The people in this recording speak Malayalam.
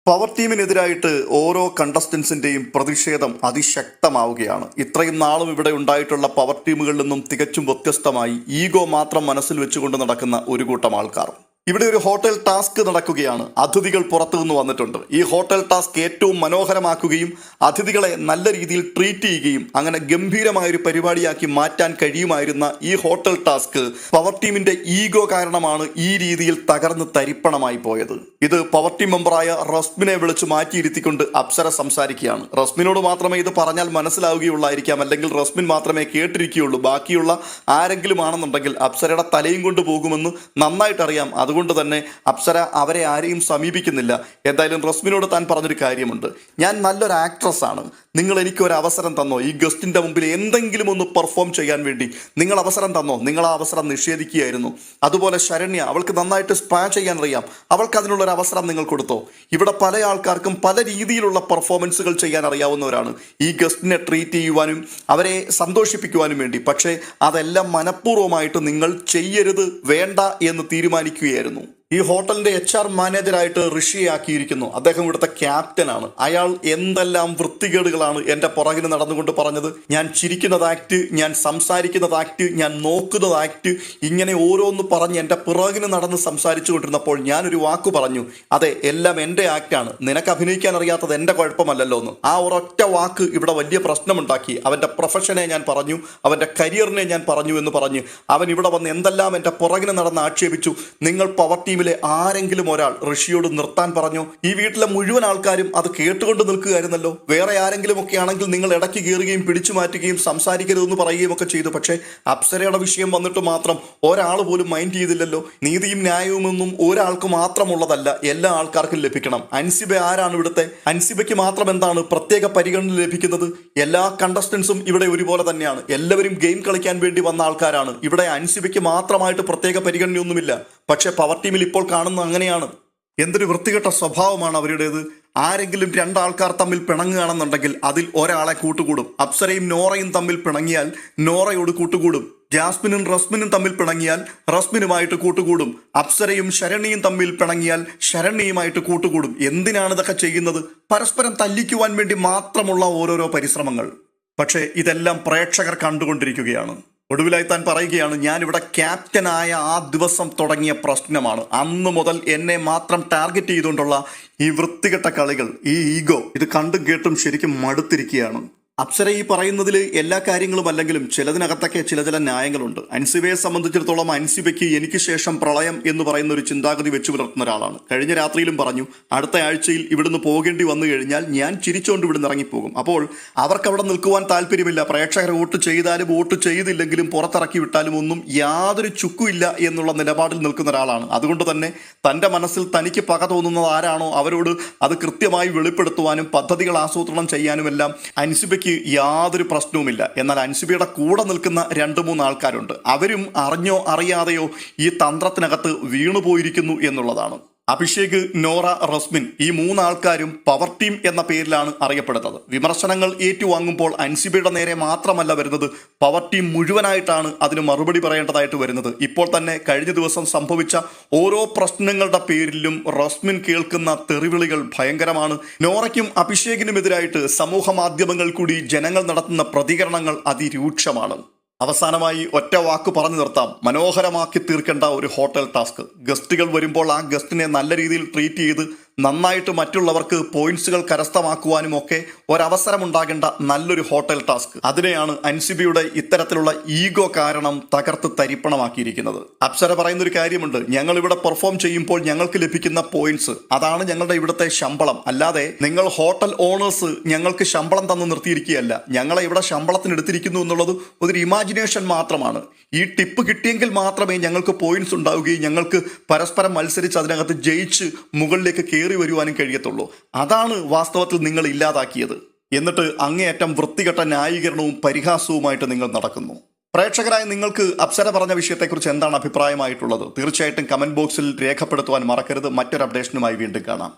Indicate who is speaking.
Speaker 1: പവർ ടീമിനെതിരായിട്ട് ഓരോ കണ്ടസ്റ്റൻസിന്റെയും പ്രതിഷേധം അതിശക്തമാവുകയാണ്. ഇത്രയും നാളും ഇവിടെ ഉണ്ടായിട്ടുള്ള പവർ ടീമുകളിൽ നിന്നും തികച്ചും വ്യത്യസ്തമായി ഈഗോ മാത്രം മനസ്സിൽ വെച്ചുകൊണ്ട് നടക്കുന്ന ഒരു കൂട്ടം ആൾക്കാർ. ഇവിടെ ഒരു ഹോട്ടൽ ടാസ്ക് നടക്കുകയാണ്. അതിഥികൾ പുറത്തു നിന്ന് വന്നിട്ടുണ്ട്. ഈ ഹോട്ടൽ ടാസ്ക് ഏറ്റവും മനോഹരമാക്കുകയും അതിഥികളെ നല്ല രീതിയിൽ ട്രീറ്റ് ചെയ്യുകയും അങ്ങനെ ഗംഭീരമായൊരു പരിപാടിയാക്കി മാറ്റാൻ കഴിയുമായിരുന്ന ഈ ഹോട്ടൽ ടാസ്ക് പവർ ടീമിന്റെ ഈഗോ കാരണമാണ് ഈ രീതിയിൽ തകർന്ന് തരിപ്പണമായി പോയത്. ഇത് പവർ ടീം മെമ്പറായ റസ്മിനെ വിളിച്ചു മാറ്റിയിരുത്തിക്കൊണ്ട് അപ്സര സംസാരിക്കുകയാണ്. റസ്മിനോട് മാത്രമേ ഇത് പറഞ്ഞാൽ മനസ്സിലാവുകയുള്ളായിരിക്കാം, അല്ലെങ്കിൽ റസ്മിൻ മാത്രമേ കേട്ടിരിക്കുകയുള്ളൂ. ബാക്കിയുള്ള ആരെങ്കിലും ആണെന്നുണ്ടെങ്കിൽ അപ്സരയുടെ തലയും കൊണ്ട് പോകുമെന്ന് നന്നായിട്ട് അറിയാം. അതുകൊണ്ട് തന്നെ അപ്സര അവരെ ആരെയും സമീപിക്കുന്നില്ല. എന്തായാലും റസ്മിനോട് താൻ പറഞ്ഞൊരു കാര്യമുണ്ട്. ഞാൻ നല്ലൊരു ആക്ട്രസ് ആണ്, നിങ്ങൾ എനിക്കൊരു അവസരം തന്നോ, ഈ ഗസ്റ്റിന്റെ മുമ്പിൽ എന്തെങ്കിലും ഒന്ന് പെർഫോം ചെയ്യാൻ വേണ്ടി നിങ്ങൾ അവസരം തന്നോ. നിങ്ങൾ ആ അവസരം നിഷേധിക്കുകയായിരുന്നു. അതുപോലെ ശരണ്യ, അവൾക്ക് നന്നായിട്ട് സ്പാ ചെയ്യാൻ അറിയാം, അവൾക്ക് അതിനുള്ളൊരു അവസരം നിങ്ങൾ കൊടുത്തോ. ഇവിടെ പല ആൾക്കാർക്കും പല രീതിയിലുള്ള പെർഫോമൻസുകൾ ചെയ്യാൻ അറിയാവുന്നവരാണ്, ഈ ഗസ്റ്റിനെ ട്രീറ്റ് ചെയ്യുവാനും അവരെ സന്തോഷിപ്പിക്കുവാനും വേണ്ടി. പക്ഷേ അതെല്ലാം മനഃപൂർവ്വമായിട്ട് നിങ്ങൾ ചെയ്യരുത്, വേണ്ട എന്ന് തീരുമാനിക്കുകയായിരുന്നു. ഈ ഹോട്ടലിന്റെ HR മാനേജറായിട്ട് ഋഷിയെ ആക്കിയിരിക്കുന്നു. അദ്ദേഹം ഇവിടുത്തെ ക്യാപ്റ്റനാണ്. അയാൾ എന്തെല്ലാം വൃത്തികേടുകളാണ് എൻ്റെ പുറകിന് നടന്നുകൊണ്ട് പറഞ്ഞത്. ഞാൻ ചിരിക്കുന്നത് ആക്ട്, ഞാൻ സംസാരിക്കുന്നത് ആക്ട്, ഞാൻ നോക്കുന്നത് ആക്ട്, ഇങ്ങനെ ഓരോന്ന് പറഞ്ഞ് എൻ്റെ പിറകിന് നടന്ന് സംസാരിച്ചു കൊണ്ടിരുന്നപ്പോൾ ഞാനൊരു വാക്ക് പറഞ്ഞു, അതെ എല്ലാം എൻ്റെ ആക്ടാണ്, നിനക്ക് അഭിനയിക്കാൻ അറിയാത്തത് എൻ്റെ കുഴപ്പമല്ലല്ലോ എന്ന്. ആ ഒരൊറ്റ വാക്ക് ഇവിടെ വലിയ പ്രശ്നമുണ്ടാക്കി. അവൻ്റെ പ്രൊഫഷനെ ഞാൻ പറഞ്ഞു, അവൻ്റെ കരിയറിനെ ഞാൻ പറഞ്ഞു എന്ന് പറഞ്ഞ് അവൻ ഇവിടെ വന്ന് എന്തെല്ലാം എൻ്റെ പുറകിന് നടന്ന് ആക്ഷേപിച്ചു. നിങ്ങൾ പവർ ടീമിലെ ആരെങ്കിലും ഒരാൾ ഋഷിയോട് നിർത്താൻ പറഞ്ഞു? ഈ വീട്ടിലെ മുഴുവൻ ആൾക്കാരും അത് കേട്ടുകൊണ്ട് നിൽക്കുകയായിരുന്നല്ലോ. വേറെ ആരെങ്കിലും ഒക്കെ ആണെങ്കിൽ നിങ്ങൾ ഇടയ്ക്ക് കയറുകയും പിടിച്ചു മാറ്റുകയും സംസാരിക്കരുതെന്ന് പറയുകയും ഒക്കെ ചെയ്തു. പക്ഷേ അപ്സരയുടെ വിഷയം വന്നിട്ട് മാത്രം ഒരാൾ പോലും മൈൻഡ് ചെയ്തില്ലല്ലോ. നീതിയും ന്യായവും ഒന്നും ഒരാൾക്ക് മാത്രമുള്ളതല്ല, എല്ലാ ആൾക്കാർക്കും ലഭിക്കണം. അൻസിബ ആരാണ് ഇവിടുത്തെ? അൻസിബയ്ക്ക് മാത്രം എന്താണ് പ്രത്യേക പരിഗണന ലഭിക്കുന്നത്? എല്ലാ കണ്ടസ്റ്റൻസും ഇവിടെ ഒരുപോലെ തന്നെയാണ്. എല്ലാവരും ഗെയിം കളിക്കാൻ വേണ്ടി വന്ന ആൾക്കാരാണ്. ഇവിടെ അൻസിബയ്ക്ക് മാത്രമായിട്ട് പ്രത്യേക പരിഗണനയൊന്നുമില്ല. പക്ഷെ പവർ ടീമിൽ ഇപ്പോൾ കാണുന്ന അങ്ങനെയാണ്. എന്തൊരു വൃത്തികെട്ട സ്വഭാവമാണ് അവരുടേത്. ആരെങ്കിലും രണ്ടാൾക്കാർ തമ്മിൽ പിണങ്ങുകയാണെന്നുണ്ടെങ്കിൽ അതിൽ ഒരാളെ കൂട്ടുകൂടും. അപ്സരയും നോറയും തമ്മിൽ പിണങ്ങിയാൽ നോറയോട് കൂട്ടുകൂടും. ജാസ്മിനും റസ്മിനും തമ്മിൽ പിണങ്ങിയാൽ റസ്മിനുമായിട്ട് കൂട്ടുകൂടും. അപ്സരയും ശരണ്യയും തമ്മിൽ പിണങ്ങിയാൽ ശരണ്യയുമായിട്ട് കൂട്ടുകൂടും. എന്തിനാണ് ഇതൊക്കെ ചെയ്യുന്നത്? പരസ്പരം തല്ലിക്കുവാൻ വേണ്ടി മാത്രമുള്ള ഓരോരോ പരിശ്രമങ്ങൾ. പക്ഷേ ഇതെല്ലാം പ്രേക്ഷകർ കണ്ടുകൊണ്ടിരിക്കുകയാണ്. ഒടുവിലായി താൻ പറയുകയാണ്, ഞാനിവിടെ ക്യാപ്റ്റനായ ആ ദിവസം തുടങ്ങിയ പ്രശ്നമാണ്. അന്ന് മുതൽ എന്നെ മാത്രം ടാർഗറ്റ് ചെയ്തുകൊണ്ടുള്ള ഈ വൃത്തികെട്ട കളികൾ, ഈ ഈഗോ, ഇത് കണ്ടും കേട്ടും ശരിക്കും മടുത്തിരിക്കുകയാണ്. അപ്സര ഈ പറയുന്നതിൽ എല്ലാ കാര്യങ്ങളും അല്ലെങ്കിലും ചിലതിനകത്തൊക്കെ ചില ന്യായങ്ങളുണ്ട്. അൻസിബയെ സംബന്ധിച്ചിടത്തോളം അൻസിബയ്ക്ക് എനിക്ക് ശേഷം പ്രളയം എന്ന് പറയുന്ന ഒരു ചിന്താഗതി വെച്ചു പുലർത്തുന്ന ഒരാളാണ്. കഴിഞ്ഞ രാത്രിയിലും പറഞ്ഞു, അടുത്ത ആഴ്ചയിൽ ഇവിടുന്ന് പോകേണ്ടി വന്നു കഴിഞ്ഞാൽ ഞാൻ ചിരിച്ചുകൊണ്ട് ഇവിടുന്ന് ഇറങ്ങിപ്പോകും. അപ്പോൾ അവർക്ക് അവിടെ നിൽക്കുവാൻ താല്പര്യമില്ല. പ്രേക്ഷകർ വോട്ട് ചെയ്താലും വോട്ട് ചെയ്തില്ലെങ്കിലും പുറത്തിറക്കി വിട്ടാലും ഒന്നും യാതൊരു ചുക്കുമില്ല എന്നുള്ള നിലപാടിൽ നിൽക്കുന്ന ഒരാളാണ്. അതുകൊണ്ട് തന്നെ തൻ്റെ മനസ്സിൽ തനിക്ക് പക തോന്നുന്നത് ആരാണോ അവരോട് അത് കൃത്യമായി വെളിപ്പെടുത്തുവാനും പദ്ധതികൾ ആസൂത്രണം ചെയ്യാനുമെല്ലാം അൻസിബയ്ക്ക് യാതൊരു പ്രശ്നവുമില്ല. എന്നാൽ അൻസിബയുടെ കൂടെ നിൽക്കുന്ന 2-3 ആൾക്കാരുണ്ട്. അവരും അറിഞ്ഞോ അറിയാതെയോ ഈ തന്ത്രത്തിനകത്ത് വീണുപോയിരിക്കുന്നു എന്നുള്ളതാണ്. അഭിഷേക്, നോറ, റസ്മിൻ, ഈ 3 ആൾക്കാരും പവർ ടീം എന്ന പേരിലാണ് അറിയപ്പെടുന്നത്. വിമർശനങ്ങൾ ഏറ്റുവാങ്ങുമ്പോൾ അൻസിബയുടെ നേരെ മാത്രമല്ല വരുന്നത്, പവർ ടീം മുഴുവനായിട്ടാണ് അതിന് മറുപടി പറയേണ്ടതായിട്ട് വരുന്നത്. ഇപ്പോൾ തന്നെ കഴിഞ്ഞ ദിവസം സംഭവിച്ച ഓരോ പ്രശ്നങ്ങളുടെ പേരിലും റസ്മിൻ കേൾക്കുന്ന തെറിവിളികൾ ഭയങ്കരമാണ്. നോറയ്ക്കും അഭിഷേകിനുമെതിരായിട്ട് സമൂഹ മാധ്യമങ്ങൾ കൂടി ജനങ്ങൾ നടത്തുന്ന പ്രതികരണങ്ങൾ അതിരൂക്ഷമാണ്. അവസാനമായി ഒറ്റ വാക്ക് പറഞ്ഞു നിർത്താം, മനോഹരമാക്കി തീർക്കേണ്ട ഒരു ഹോട്ടൽ ടാസ്ക്. ഗസ്റ്റുകൾ വരുമ്പോൾ ആ ഗസ്റ്റിനെ നല്ല രീതിയിൽ ട്രീറ്റ് ചെയ്ത് നന്നായിട്ട് മറ്റുള്ളവർക്ക് പോയിന്റ്സുകൾ കരസ്ഥമാക്കുവാനും ഒക്കെ ഒരവസരമുണ്ടാകേണ്ട നല്ലൊരു ഹോട്ടൽ ടാസ്ക്. അതിനെയാണ് അൻസിബയുടെ ഇത്തരത്തിലുള്ള ഈഗോ കാരണം തകർത്ത് തരിപ്പണമാക്കിയിരിക്കുന്നത്. അപ്സര പറയുന്നൊരു കാര്യമുണ്ട്, ഞങ്ങൾ ഇവിടെ പെർഫോം ചെയ്യുമ്പോൾ ഞങ്ങൾക്ക് ലഭിക്കുന്ന പോയിന്റ്സ്, അതാണ് ഞങ്ങളുടെ ഇവിടുത്തെ ശമ്പളം. അല്ലാതെ നിങ്ങൾ ഹോട്ടൽ ഓണേഴ്സ് ഞങ്ങൾക്ക് ശമ്പളം തന്നു നിർത്തിയിരിക്കുകയല്ല. ഞങ്ങളെ ഇവിടെ ശമ്പളത്തിന് എടുത്തിരിക്കുന്നു എന്നുള്ളത് ഒരു ഇമാജിനേഷൻ മാത്രമാണ്. ഈ ടിപ്പ് കിട്ടിയെങ്കിൽ മാത്രമേ ഞങ്ങൾക്ക് പോയിന്റ്സ് ഉണ്ടാവുകയും ഞങ്ങൾക്ക് പരസ്പരം മത്സരിച്ച് അതിനകത്ത് ജയിച്ച് മുകളിലേക്ക് കയറി വരുവാനും കഴിയത്തുള്ളൂ. അതാണ് വാസ്തവത്തിൽ നിങ്ങൾ ഇല്ലാതാക്കിയത്. എന്നിട്ട് അങ്ങേയറ്റം വൃത്തികെട്ട ന്യായീകരണവും പരിഹാസവുമായിട്ട് നിങ്ങൾ നടക്കുന്നു. പ്രേക്ഷകരായ നിങ്ങൾക്ക് അപ്സര പറഞ്ഞ വിഷയത്തെക്കുറിച്ച് എന്താണ് അഭിപ്രായമായിട്ടുള്ളത്? തീർച്ചയായിട്ടും കമന്റ് ബോക്സിൽ രേഖപ്പെടുത്തുവാൻ മറക്കരുത്. മറ്റൊരു അപ്ഡേഷനുമായി വീണ്ടും കാണാം.